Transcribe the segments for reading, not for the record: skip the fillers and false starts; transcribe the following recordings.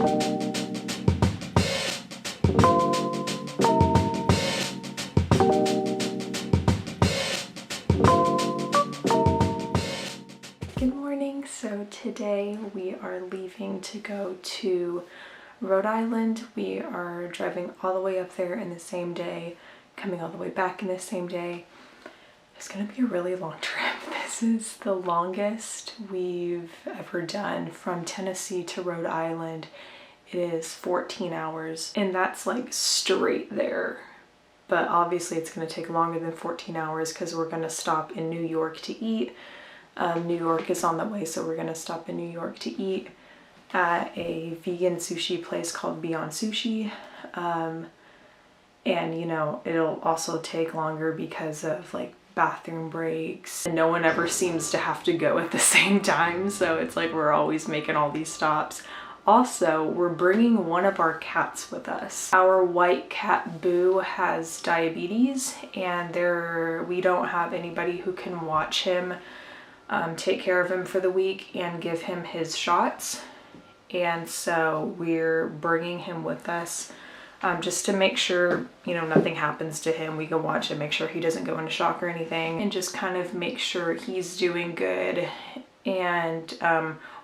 Good morning. So today we are leaving to go to Rhode Island. We are driving all the way up there in the same day, coming all the way back in the same day. It's gonna be a really long trip. This is the longest we've ever done from Tennessee to Rhode Island. It is 14 hours, and that's like straight there. But obviously it's gonna take longer than 14 hours because we're gonna stop in New York to eat. New York is on the way, so we're gonna stop in New York to eat at a vegan sushi place called Beyond Sushi. And you know, it'll also take longer because of like bathroom breaks. And no one ever seems to have to go at the same time, so it's like we're always making all these stops. Also, we're bringing one of our cats with us. Our white cat Boo has diabetes, and we don't have anybody who can watch him, take care of him for the week and give him his shots. And so we're bringing him with us just to make sure, you know, nothing happens to him. We can watch him, make sure he doesn't go into shock or anything, and just kind of make sure he's doing good. And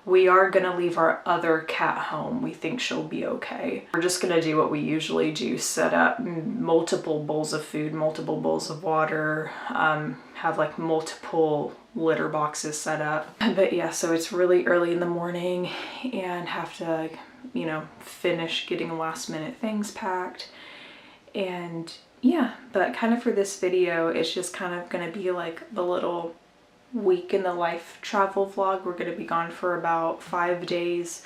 we are gonna leave our other cat home. We think she'll be okay. We're just gonna do what we usually do, set up multiple bowls of food, multiple bowls of water, have like multiple litter boxes set up. But yeah, so it's really early in the morning and have to, you know, finish getting last minute things packed. And yeah, but kind of for this video, it's just kind of gonna be like the little week in the life travel vlog. We're going to be gone for about 5 days,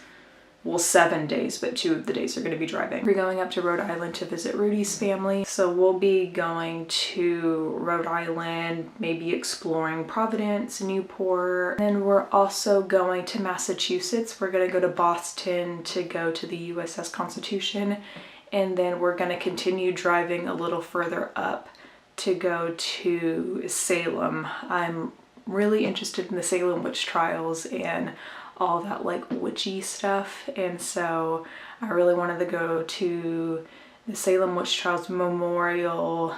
well 7 days, but 2 of the days are going to be driving. We're going up to Rhode Island to visit Rudy's family, so we'll be going to Rhode Island, maybe exploring Providence, Newport, and we're also going to Massachusetts. We're going to go to Boston to go to the USS Constitution, and then we're going to continue driving a little further up to go to Salem. I'm really interested in the Salem witch trials and all that like witchy stuff, and so I really wanted to go to the Salem witch trials memorial,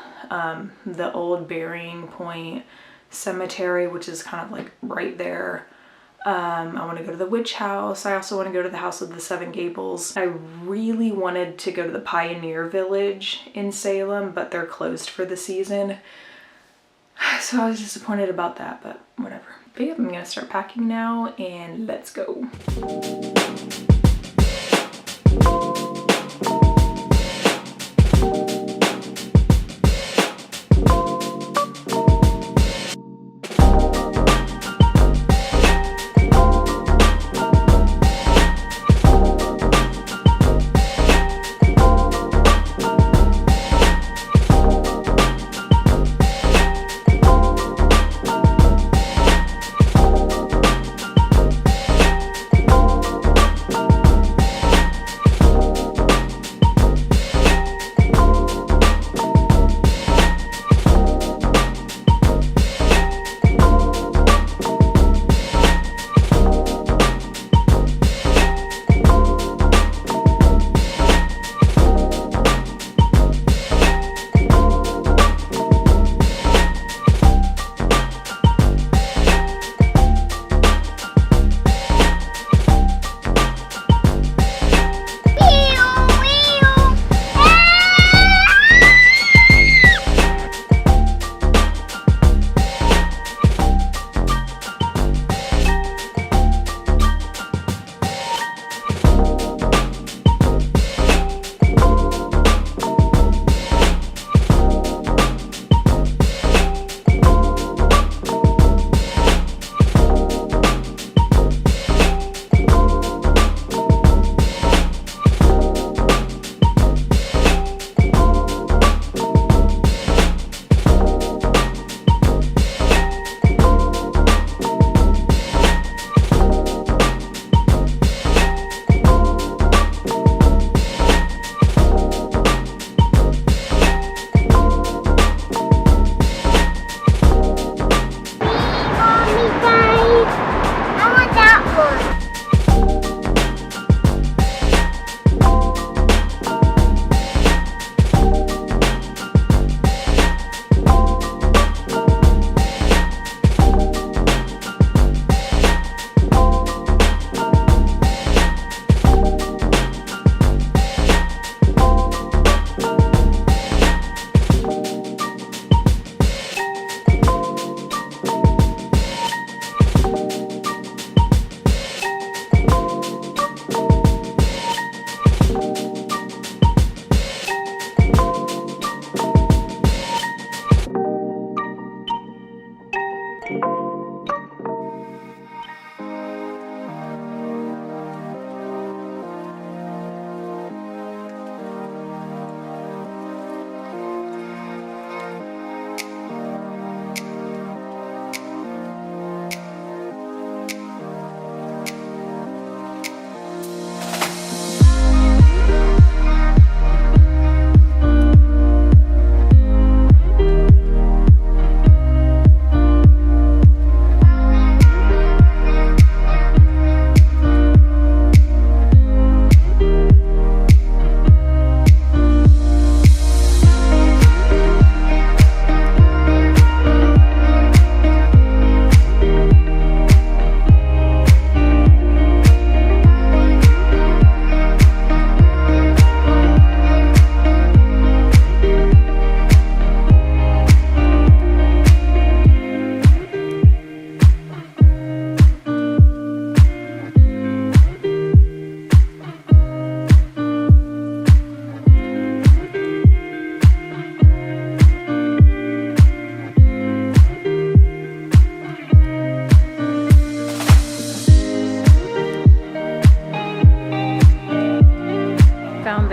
the old Bering Point cemetery, which is kind of like right there. I want to go to the witch house. I also want to go to the house of the 7 Gables. I really wanted to go to the Pioneer Village in Salem, but they're closed for the season. So I was disappointed about that, but whatever. But yeah, I'm gonna start packing now and let's go.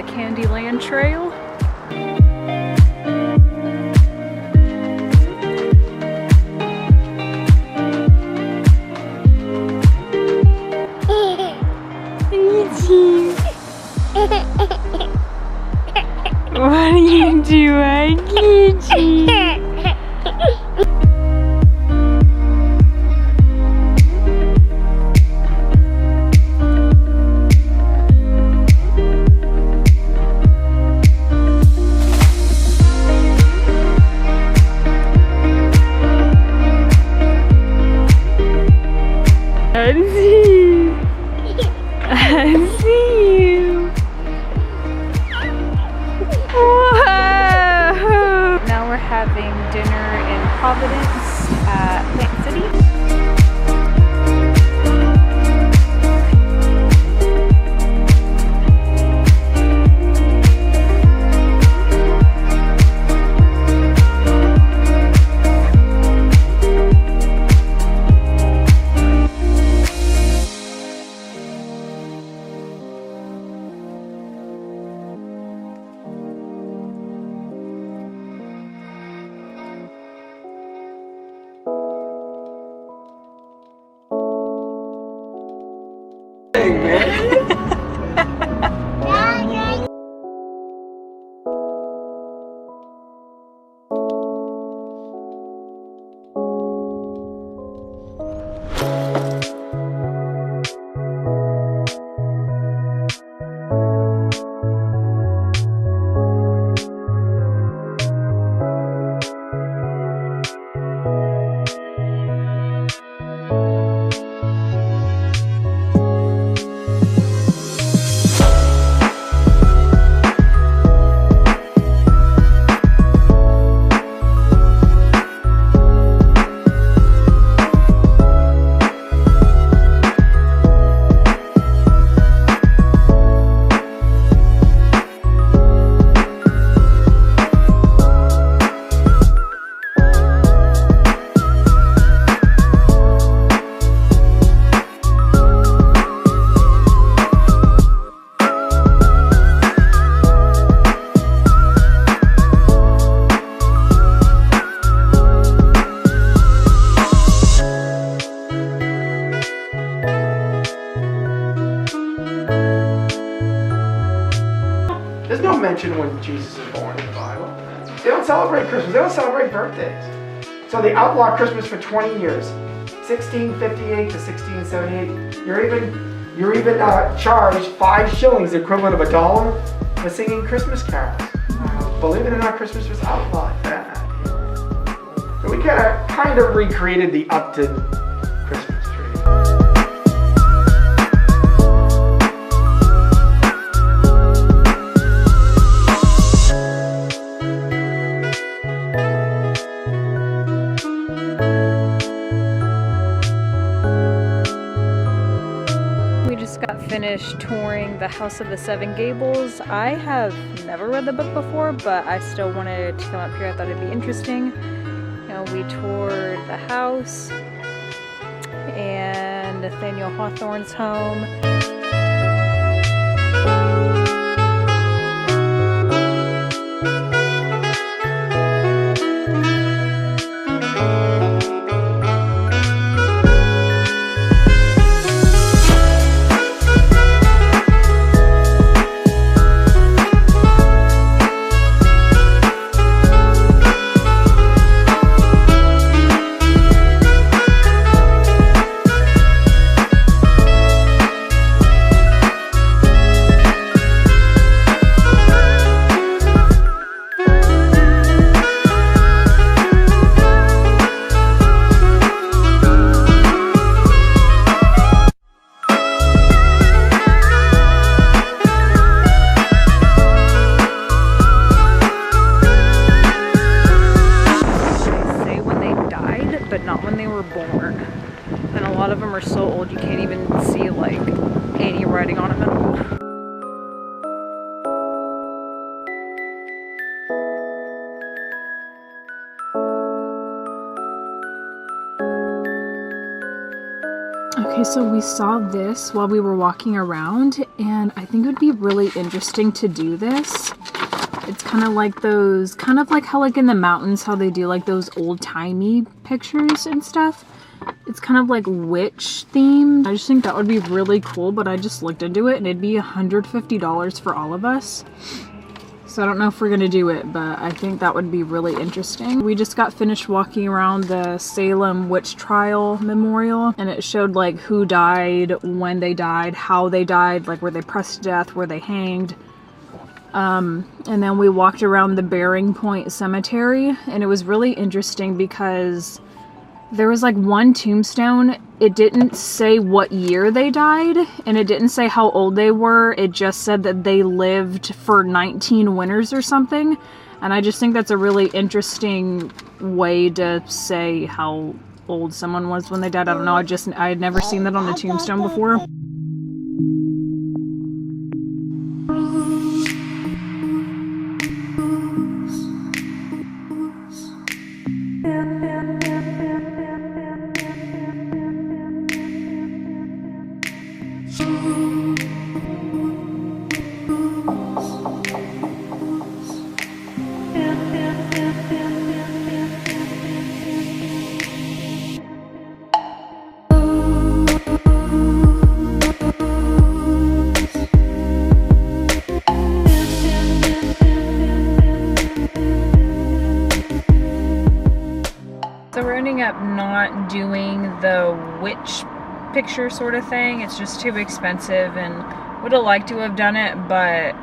the Candyland Trail. What are you doing, Gigi? I see you. Whoa. Now we're having dinner in Providence at Plant City. There's no mention when Jesus is born in the Bible. They don't celebrate Christmas. They don't celebrate birthdays. So they outlawed Christmas for 20 years, 1658 to 1678. You're even charged 5 shillings, the equivalent of $1, for singing Christmas carols. Believe it or not, Christmas was outlawed. So we kind of recreated the Upton Christmas tree. Finished touring the House of the Seven Gables. I have never read the book before, but I still wanted to come up here. I thought it'd be interesting. You know, we toured the house and Nathaniel Hawthorne's home. Okay, so we saw this while we were walking around, and I think it would be really interesting to do this. It's kind of like those, kind of like how like in the mountains, how they do like those old-timey pictures and stuff. It's kind of like witch themed. I just think that would be really cool, but I just looked into it and it'd be $150 for all of us. So I don't know if we're gonna do it, but I think that would be really interesting. We just got finished walking around the Salem witch trial memorial, and it showed like who died, when they died, how they died, like were they pressed to death, were they hanged. And then we walked around the Bering Cemetery, and it was really interesting because there was like one tombstone. It didn't say what year they died, and it didn't say how old they were. It just said that they lived for 19 winters or something. And I just think that's a really interesting way to say how old someone was when they died. I don't know, I had never seen that on a tombstone before. So we're ending up not doing the witch picture sort of thing. It's just too expensive, and would have liked to have done it, but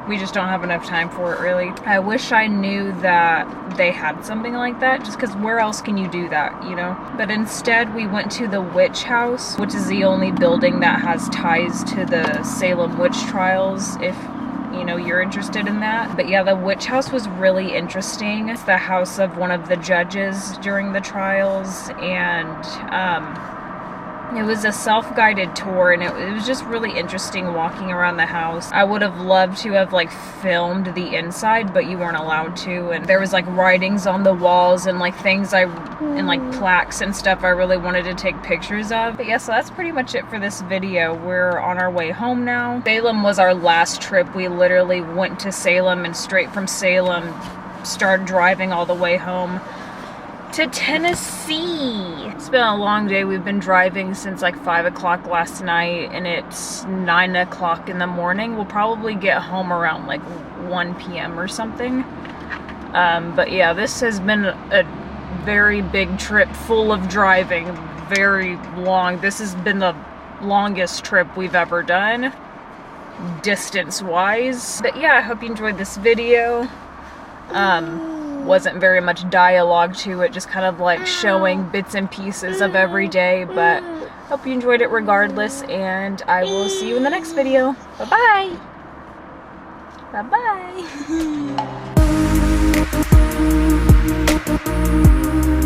we just don't have enough time for it, really. I wish I knew that they had something like that, just because where else can you do that, you know? But instead we went to the witch house, which is the only building that has ties to the Salem witch trials, if you know you're interested in that. But yeah, the witch house was really interesting. It's the house of one of the judges during the trials, and it was a self-guided tour, and it was just really interesting walking around the house. I would have loved to have like filmed the inside, but you weren't allowed to, and there was like writings on the walls and like things and like plaques and stuff I really wanted to take pictures of. But yeah, so that's pretty much it for this video. We're on our way home now. Salem was our last trip. We literally went to Salem, and straight from Salem started driving all the way home to Tennessee. It's been a long day. We've been driving since like 5 o'clock last night, and it's 9 o'clock in the morning. We'll probably get home around like 1 p.m. or something. But yeah, this has been a very big trip full of driving, very long. This has been the longest trip we've ever done, distance-wise. But yeah, I hope you enjoyed this video. Wasn't very much dialogue to it, just kind of like showing bits and pieces of every day, but hope you enjoyed it regardless, and I will see you in the next video. Bye-bye! Bye-bye!